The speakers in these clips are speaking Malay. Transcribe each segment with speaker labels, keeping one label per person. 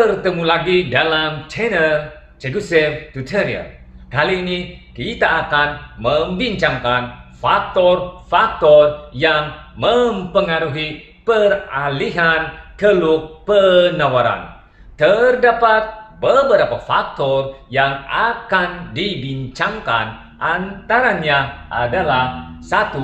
Speaker 1: Bertemu lagi dalam channel Cikgu Sam Tutorial. Kali ini kita akan membincangkan faktor-faktor yang mempengaruhi peralihan keluk penawaran. Terdapat beberapa faktor yang akan dibincangkan, antaranya adalah 1.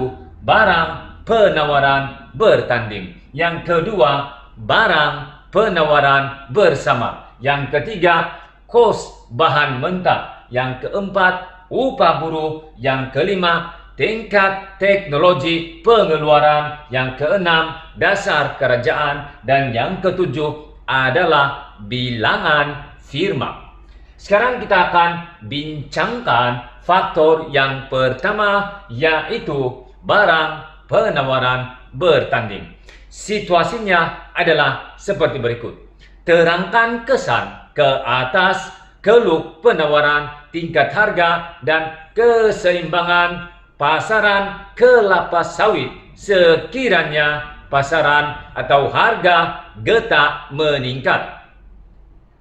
Speaker 1: Barang penawaran bertanding. Yang kedua, barang penawaran bersama. Yang ketiga, kos bahan mentah. Yang keempat, upah buruh. Yang kelima, tingkat teknologi pengeluaran. Yang keenam, dasar kerajaan. Dan yang ketujuh adalah bilangan firma. Sekarang kita akan bincangkan faktor yang pertama, yaitu barang penawaran bertanding. Situasinya adalah seperti berikut. Terangkan kesan ke atas keluk penawaran, tingkat harga, dan keseimbangan pasaran kelapa sawit sekiranya pasaran atau harga getah meningkat.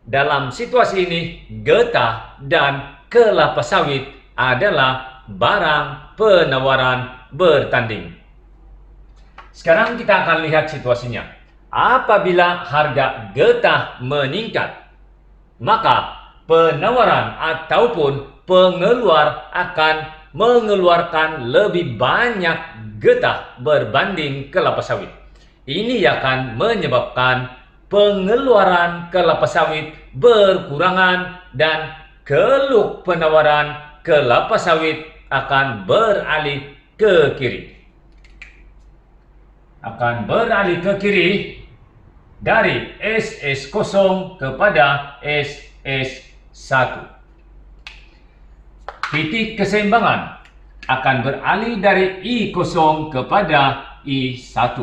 Speaker 1: Dalam situasi ini, getah dan kelapa sawit adalah barang penawaran bertanding. Sekarang kita akan lihat situasinya. Apabila harga getah meningkat, maka penawaran ataupun pengeluar akan mengeluarkan lebih banyak getah berbanding kelapa sawit. Ini akan menyebabkan pengeluaran kelapa sawit berkurangan dan keluk penawaran kelapa sawit akan beralih ke kiri. Dari SS0 kepada SS1. Titik keseimbangan akan beralih dari I0 kepada I1.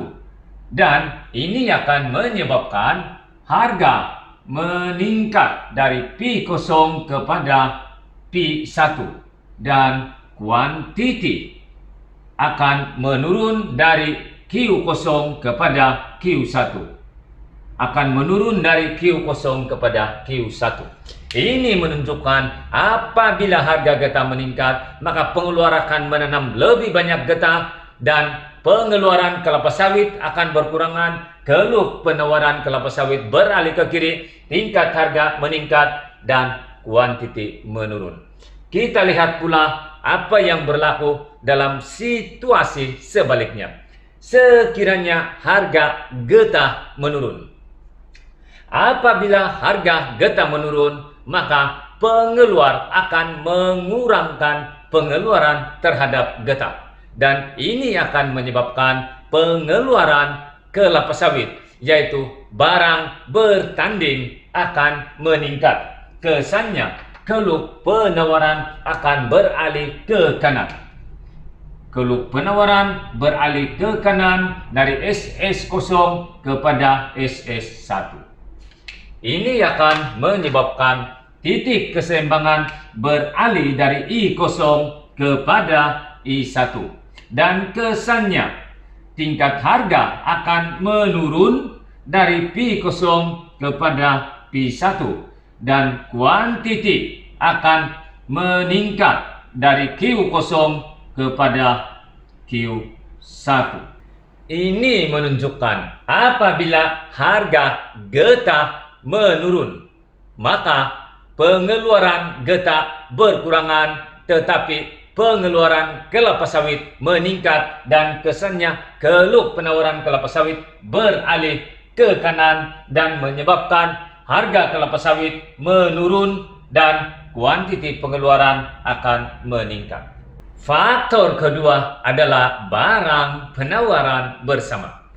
Speaker 1: Dan ini akan menyebabkan harga meningkat dari P0 kepada P1. Dan kuantiti akan menurun dari Q0 kepada Q1. kepada Q1. Ini menunjukkan apabila harga getah meningkat, maka pengeluaran akan menanam lebih banyak getah dan pengeluaran kelapa sawit akan berkurangan, keluk penawaran kelapa sawit beralih ke kiri, tingkat harga meningkat dan kuantiti menurun. Kita lihat pula apa yang berlaku dalam situasi sebaliknya. Sekiranya harga getah menurun. Apabila harga getah menurun, maka pengeluar akan mengurangkan pengeluaran terhadap getah. Dan ini akan menyebabkan pengeluaran kelapa sawit, yaitu barang bertanding, akan meningkat. Kesannya, keluk penawaran akan beralih ke kanan. Keluk penawaran beralih ke kanan dari SS0 kepada SS1. Ini akan menyebabkan titik keseimbangan beralih dari I0 kepada I1. Dan kesannya, tingkat harga akan menurun dari P0 kepada P1. Dan kuantiti akan meningkat dari Q0 kepada Q1. Ini menunjukkan apabila harga getah menurun, maka pengeluaran getah berkurangan, tetapi pengeluaran kelapa sawit meningkat dan kesannya keluk penawaran kelapa sawit beralih ke kanan dan menyebabkan harga kelapa sawit menurun dan kuantiti pengeluaran akan meningkat. Faktor kedua adalah barang penawaran bersama.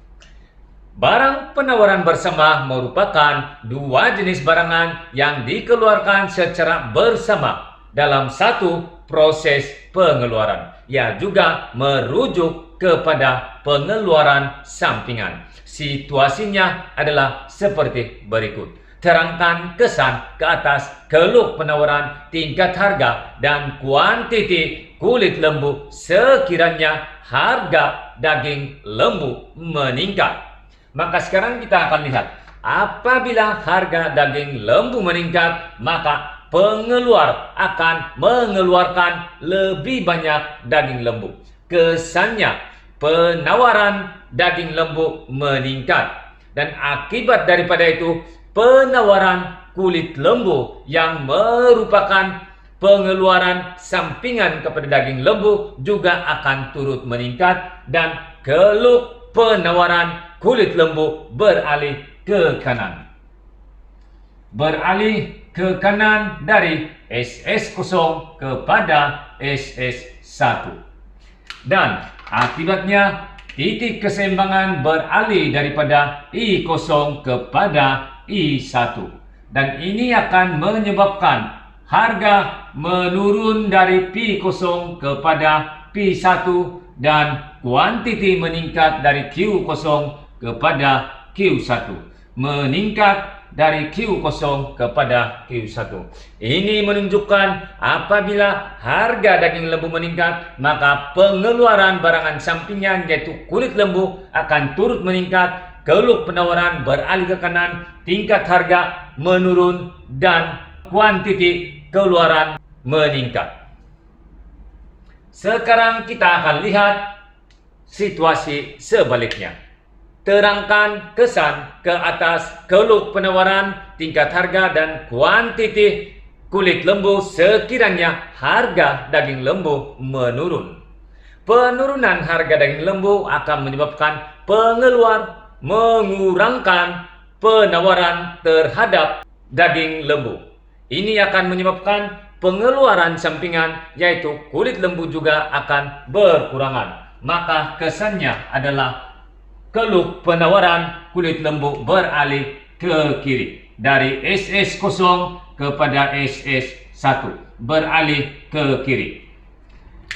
Speaker 1: Barang penawaran bersama merupakan dua jenis barangan yang dikeluarkan secara bersama dalam satu proses pengeluaran. Ia juga merujuk kepada pengeluaran sampingan. Situasinya adalah seperti berikut. Terangkan kesan ke atas keluk penawaran, tingkat harga, dan kuantiti kulit lembu sekiranya harga daging lembu meningkat. Maka sekarang kita akan lihat apabila harga daging lembu meningkat, maka pengeluar akan mengeluarkan lebih banyak daging lembu. Kesannya, penawaran daging lembu meningkat. Dan akibat daripada itu, penawaran kulit lembu yang merupakan pengeluaran sampingan kepada daging lembu juga akan turut meningkat, dan keluk penawaran kulit lembu beralih ke kanan. Beralih ke kanan dari SS0 kepada SS1. Dan akibatnya titik keseimbangan beralih daripada I0 kepada I1. Dan ini akan menyebabkan harga menurun dari P0 kepada P1 dan kuantiti meningkat dari Q0 kepada Q1. Meningkat dari Q0 kepada Q1. Ini menunjukkan apabila harga daging lembu meningkat, maka pengeluaran barangan sampingan yaitu kulit lembu akan turut meningkat, keluk penawaran beralih ke kanan, tingkat harga menurun, dan kuantiti keluaran meningkat. Sekarang kita akan lihat situasi sebaliknya. Terangkan kesan ke atas keluk penawaran, tingkat harga, dan kuantiti kulit lembu sekiranya harga daging lembu menurun. Penurunan harga daging lembu akan menyebabkan pengeluar mengurangkan penawaran terhadap daging lembu. Ini akan menyebabkan pengeluaran sampingan yaitu kulit lembu juga akan berkurangan. Maka kesannya adalah keluk penawaran kulit lembu beralih ke kiri dari SS0 kepada SS1, beralih ke kiri.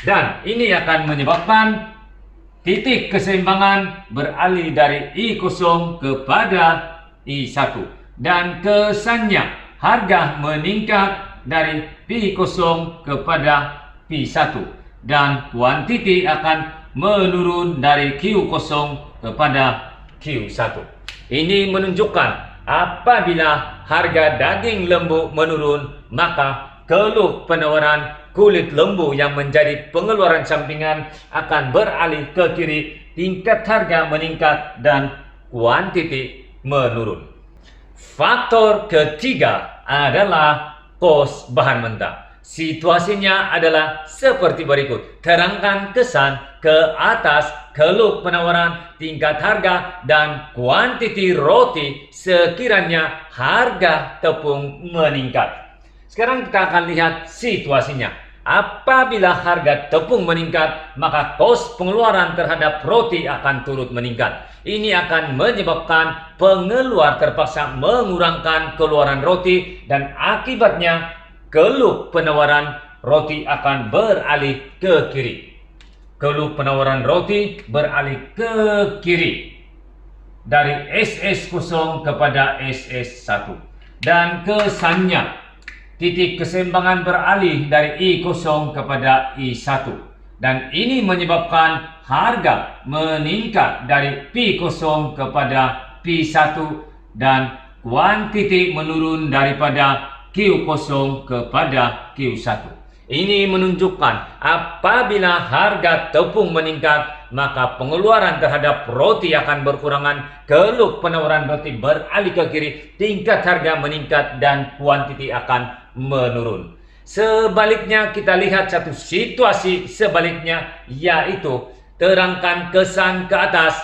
Speaker 1: Dan ini akan menyebabkan titik keseimbangan beralih dari I0 kepada I1. Dan kesannya harga meningkat dari P0 kepada P1 dan kuantiti akan menurun dari Q0 kepada Q1. Ini menunjukkan apabila harga daging lembu menurun, maka keluk penawaran kulit lembu yang menjadi pengeluaran sampingan akan beralih ke kiri, tingkat harga meningkat, dan kuantiti menurun. Faktor ketiga adalah kos bahan mentah. Situasinya adalah seperti berikut. Terangkan kesan ke atas keluk penawaran, tingkat harga, dan kuantiti roti sekiranya harga tepung meningkat. Sekarang kita akan lihat situasinya. Apabila harga tepung meningkat, maka kos pengeluaran terhadap roti akan turut meningkat. Ini akan menyebabkan pengeluar terpaksa mengurangkan keluaran roti, dan akibatnya keluk penawaran roti akan beralih ke kiri. Keluk penawaran roti beralih ke kiri dari SS0 kepada SS1. Dan kesannya titik keseimbangan beralih dari I0 kepada I1. Dan ini menyebabkan harga meningkat dari P0 kepada P1 dan kuantiti menurun daripada Q0 kepada Q1. Ini menunjukkan apabila harga tepung meningkat, maka pengeluaran terhadap roti akan berkurangan, keluk penawaran roti beralih ke kiri, tingkat harga meningkat, dan kuantiti akan menurun. Sebaliknya kita lihat satu situasi sebaliknya, yaitu terangkan kesan ke atas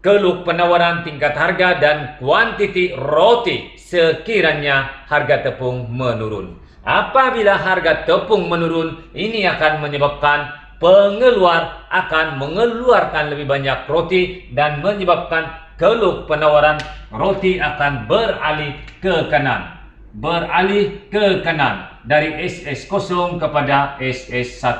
Speaker 1: keluk penawaran, tingkat harga, dan kuantiti roti sekiranya harga tepung menurun. Apabila harga tepung menurun, ini akan menyebabkan pengeluar akan mengeluarkan lebih banyak roti dan menyebabkan keluk penawaran roti akan beralih ke kanan. Beralih ke kanan dari SS0 kepada SS1.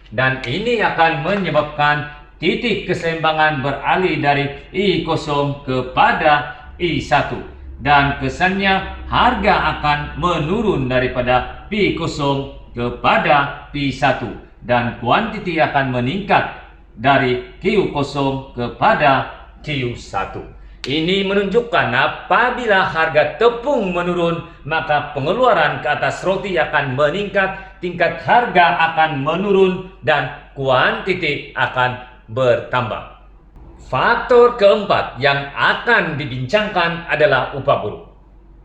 Speaker 1: Dan ini akan menyebabkan titik keseimbangan beralih dari I0 kepada I1. Dan kesannya harga akan menurun daripada P0 kepada P1 dan kuantiti akan meningkat dari Q0 kepada Q1. Ini menunjukkan apabila harga tepung menurun, maka pengeluaran ke atas roti akan meningkat, tingkat harga akan menurun, dan kuantiti akan bertambah. Faktor keempat yang akan dibincangkan adalah upah buruh.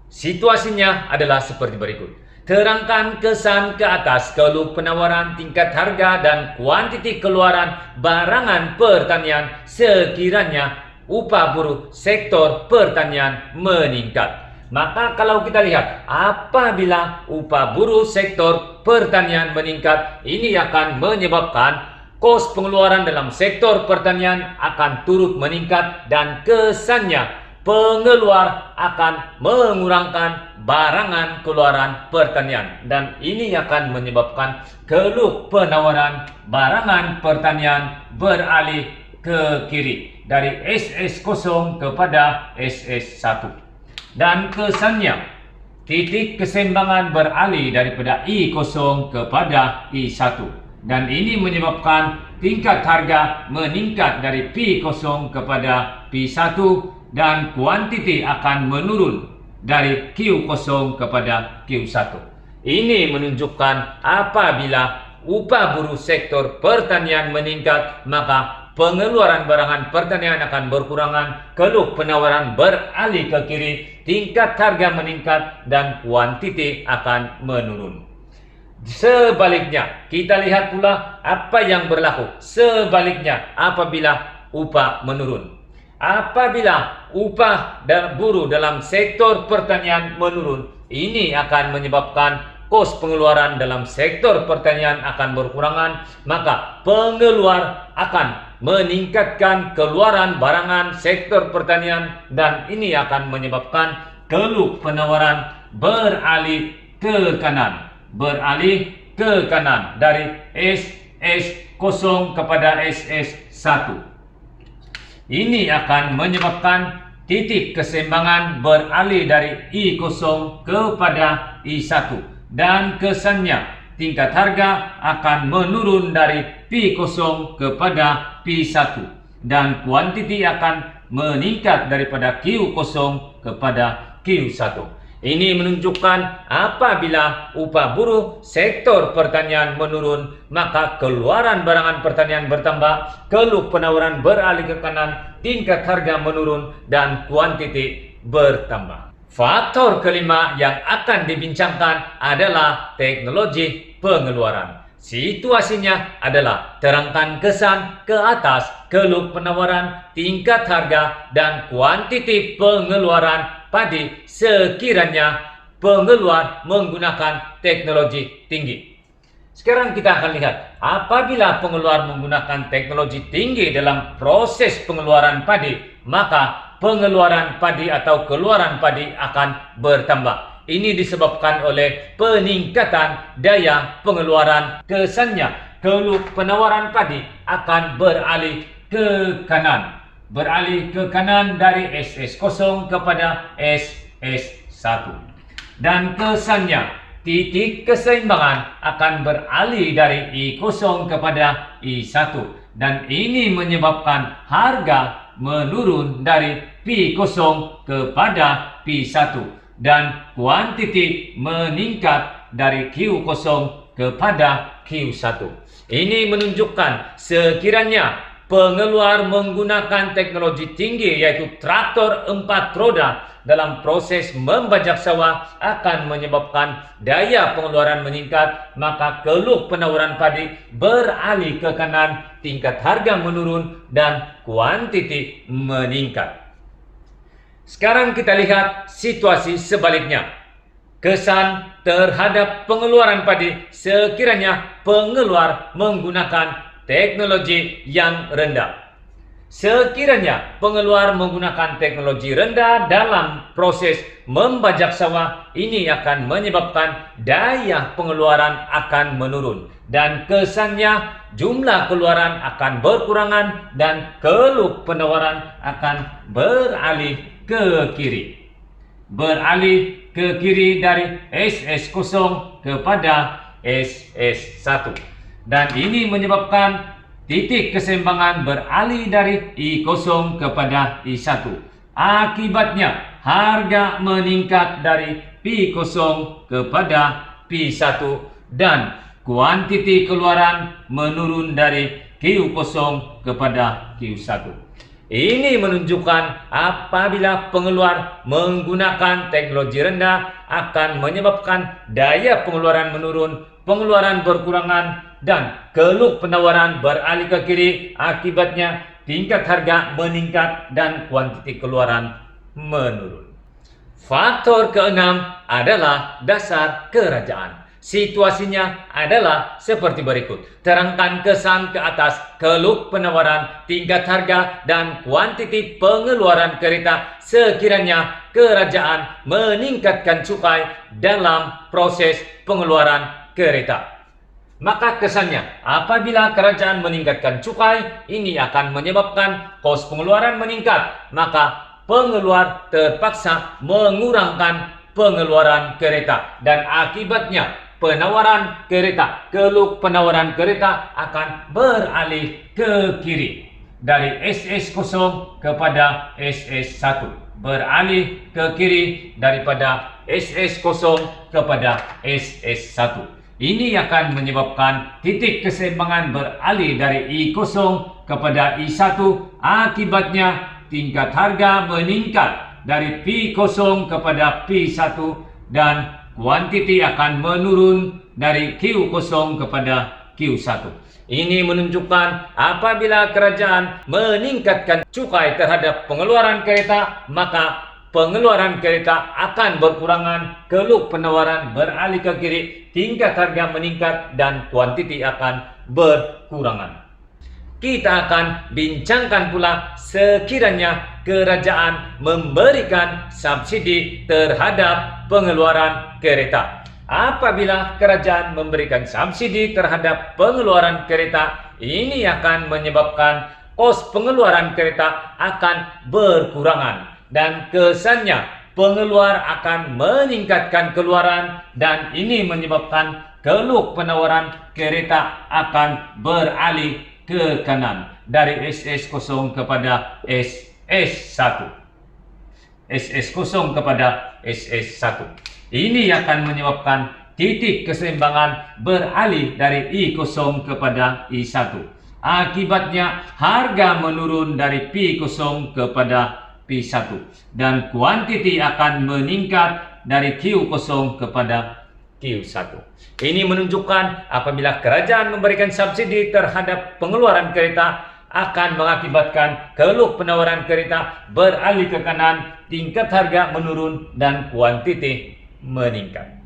Speaker 1: Situasinya adalah seperti berikut. Terangkan kesan ke atas keluh penawaran, tingkat harga, dan kuantiti keluaran barangan pertanian sekiranya upah buruh sektor pertanian meningkat. Maka kalau kita lihat, apabila upah buruh sektor pertanian meningkat, ini akan menyebabkan kos pengeluaran dalam sektor pertanian akan turut meningkat, dan kesannya pengeluar akan mengurangkan barangan keluaran pertanian, dan ini akan menyebabkan keluh penawaran barangan pertanian beralih ke kiri dari SS0 kepada SS1, dan kesannya titik keseimbangan beralih daripada I0 kepada I1, dan ini menyebabkan tingkat harga meningkat dari P0 kepada P1, dan kuantiti akan menurun dari Q0 kepada Q1. Ini menunjukkan apabila upah buruh sektor pertanian meningkat, maka pengeluaran barangan pertanian akan berkurangan, keluh penawaran beralih ke kiri, tingkat harga meningkat, dan kuantiti akan menurun. Sebaliknya, kita lihat pula apa yang berlaku sebaliknya apabila upah menurun. Apabila upah dan buruh dalam sektor pertanian menurun, ini akan menyebabkan kos pengeluaran dalam sektor pertanian akan berkurangan, maka pengeluar akan meningkatkan keluaran barangan sektor pertanian, dan ini akan menyebabkan keluh penawaran beralih ke kanan dari SS0 kepada SS1. Ini akan menyebabkan titik keseimbangan beralih dari I0 kepada I1, dan kesannya tingkat harga akan menurun dari P0 kepada P1, dan kuantiti akan meningkat daripada Q0 kepada Q1. Ini menunjukkan apabila upah buruh sektor pertanian menurun, maka keluaran barangan pertanian bertambah, keluh penawaran beralih ke kanan, tingkat harga menurun, dan kuantiti bertambah. Faktor kelima yang akan dibincangkan adalah teknologi pengeluaran. Situasinya adalah terangkan kesan ke atas keluh penawaran, tingkat harga, dan kuantiti pengeluaran padi sekiranya pengeluar menggunakan teknologi tinggi. Sekarang kita akan lihat apabila pengeluar menggunakan teknologi tinggi dalam proses pengeluaran padi, maka pengeluaran padi atau keluaran padi akan bertambah. Ini disebabkan oleh peningkatan daya pengeluaran. Kesannya keluh penawaran padi akan beralih ke kanan dari SS0 kepada SS1, dan kesannya titik keseimbangan akan beralih dari I0 kepada I1, dan ini menyebabkan harga menurun dari P0 kepada P1, dan kuantiti meningkat dari Q0 kepada Q1. Ini menunjukkan sekiranya pengeluar menggunakan teknologi tinggi yaitu traktor 4 roda dalam proses membajak sawah akan menyebabkan daya pengeluaran meningkat, maka keluh penawaran padi beralih ke kanan, tingkat harga menurun, dan kuantiti meningkat. Sekarang kita lihat situasi sebaliknya. Kesan terhadap pengeluaran padi sekiranya pengeluar menggunakan teknologi yang rendah. Sekiranya pengeluar menggunakan teknologi rendah dalam proses membajak sawah, ini akan menyebabkan daya pengeluaran akan menurun, dan kesannya jumlah keluaran akan berkurangan, dan keluh penawaran akan beralih ke kiri dari SS0 kepada SS1, dan ini menyebabkan titik keseimbangan beralih dari I0 kepada I1, Akibatnya harga meningkat dari P0 kepada P1 dan kuantiti keluaran menurun dari Q0 kepada Q1. Ini menunjukkan apabila pengeluar menggunakan teknologi rendah akan menyebabkan daya pengeluaran menurun, pengeluaran berkurangan, dan keluk penawaran beralih ke kiri. Akibatnya tingkat harga meningkat dan kuantiti keluaran menurun. Faktor keenam adalah dasar kerajaan. Situasinya adalah seperti berikut. Terangkan kesan ke atas keluk penawaran, tingkat harga, dan kuantiti pengeluaran kereta sekiranya kerajaan meningkatkan cukai dalam proses pengeluaran kereta. Maka kesannya, apabila kerajaan meningkatkan cukai, ini akan menyebabkan kos pengeluaran meningkat. Maka pengeluar terpaksa mengurangkan pengeluaran kereta dan akibatnya penawaran kereta, keluk penawaran kereta akan beralih ke kiri dari SS0 kepada SS1, beralih ke kiri daripada SS0 kepada SS1. Ini akan menyebabkan titik keseimbangan beralih dari I0 kepada I1. Akibatnya tingkat harga meningkat dari P0 kepada P1 dan kuantiti akan menurun dari Q0 kepada Q1. Ini menunjukkan apabila kerajaan meningkatkan cukai terhadap pengeluaran kereta, maka pengeluaran kereta akan berkurangan, keluk penawaran beralih ke kiri, tingkat harga meningkat dan kuantiti akan berkurangan. Kita akan bincangkan pula sekiranya kerajaan memberikan subsidi terhadap pengeluaran kereta. Apabila kerajaan memberikan subsidi terhadap pengeluaran kereta, ini akan menyebabkan kos pengeluaran kereta akan berkurangan dan kesannya pengeluar akan meningkatkan keluaran dan ini menyebabkan keluk penawaran kereta akan beralih ke kanan dari SS0 kepada SS1. SS0 kepada SS1. Ini akan menyebabkan titik keseimbangan beralih dari I0 kepada I1. Akibatnya harga menurun dari P0 kepada P1 dan kuantiti akan meningkat dari Q0 kepada Q1. Ini menunjukkan apabila kerajaan memberikan subsidi terhadap pengeluaran kereta akan mengakibatkan keluk penawaran kereta beralih ke kanan, tingkat harga menurun dan kuantiti meningkat.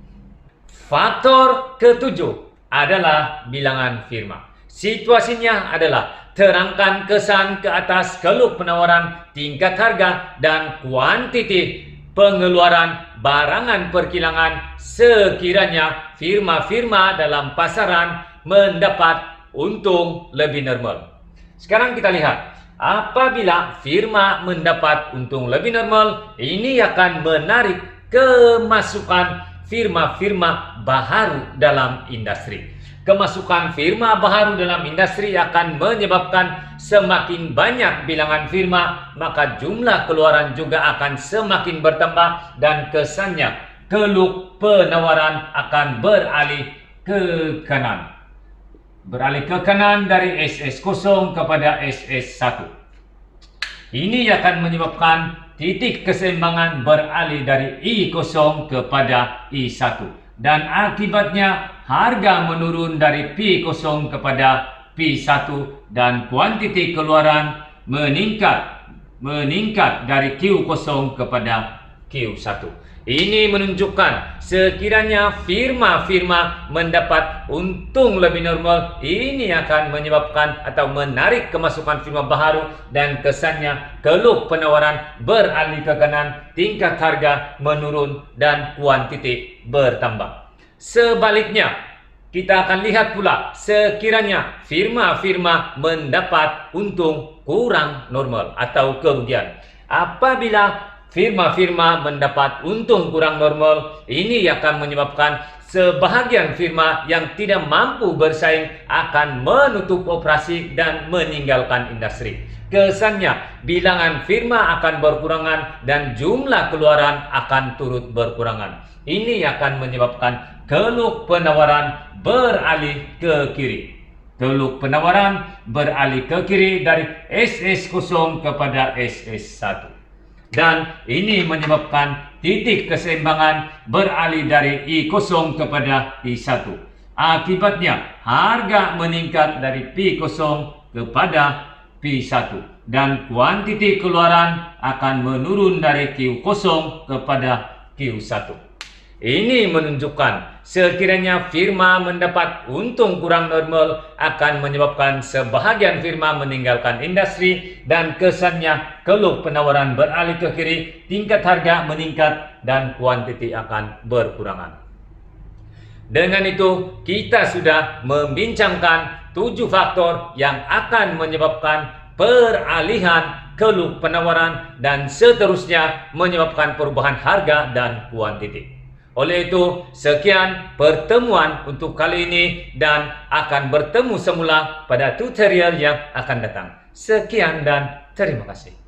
Speaker 1: Faktor ketujuh adalah bilangan firma. Situasinya adalah terangkan kesan ke atas keluk penawaran, tingkat harga, dan kuantiti pengeluaran barangan perkilangan sekiranya firma-firma dalam pasaran mendapat untung lebih normal. Sekarang kita lihat, apabila firma mendapat untung lebih normal, ini akan menarik kemasukan firma-firma baharu dalam industri. Kemasukan firma baharu dalam industri akan menyebabkan semakin banyak bilangan firma, maka jumlah keluaran juga akan semakin bertambah dan kesannya keluk penawaran akan beralih ke kanan. Beralih ke kanan dari SS0 kepada SS1. Ini akan menyebabkan titik keseimbangan beralih dari I0 kepada I1. Dan akibatnya harga menurun dari P0 kepada P1 dan kuantiti keluaran meningkat dari Q0 kepada Q1. Ini menunjukkan sekiranya firma-firma mendapat untung lebih normal, ini akan menyebabkan atau menarik kemasukan firma baharu dan kesannya keluk penawaran beralih ke kanan, tingkat harga menurun dan kuantiti bertambah. Sebaliknya, kita akan lihat pula sekiranya firma-firma mendapat untung kurang normal atau kerugian. Apabila firma-firma mendapat untung kurang normal. Ini akan menyebabkan sebahagian firma yang tidak mampu bersaing akan menutup operasi dan meninggalkan industri. Kesannya, bilangan firma akan berkurangan dan jumlah keluaran akan turut berkurangan. Ini akan menyebabkan keluk penawaran beralih ke kiri. Keluk penawaran beralih ke kiri dari SS0 kepada SS1. Dan ini menyebabkan titik keseimbangan beralih dari I0 kepada I1. Akibatnya, harga meningkat dari P0 kepada P1 dan kuantiti keluaran akan menurun dari Q0 kepada Q1. Ini menunjukkan sekiranya firma mendapat untung kurang normal akan menyebabkan sebahagian firma meninggalkan industri dan kesannya keluk penawaran beralih ke kiri, tingkat harga meningkat dan kuantiti akan berkurangan. Dengan itu, kita sudah membincangkan 7 faktor yang akan menyebabkan peralihan keluk penawaran dan seterusnya menyebabkan perubahan harga dan kuantiti. Oleh itu, sekian pertemuan untuk kali ini dan akan bertemu semula pada tutorial yang akan datang. Sekian dan terima kasih.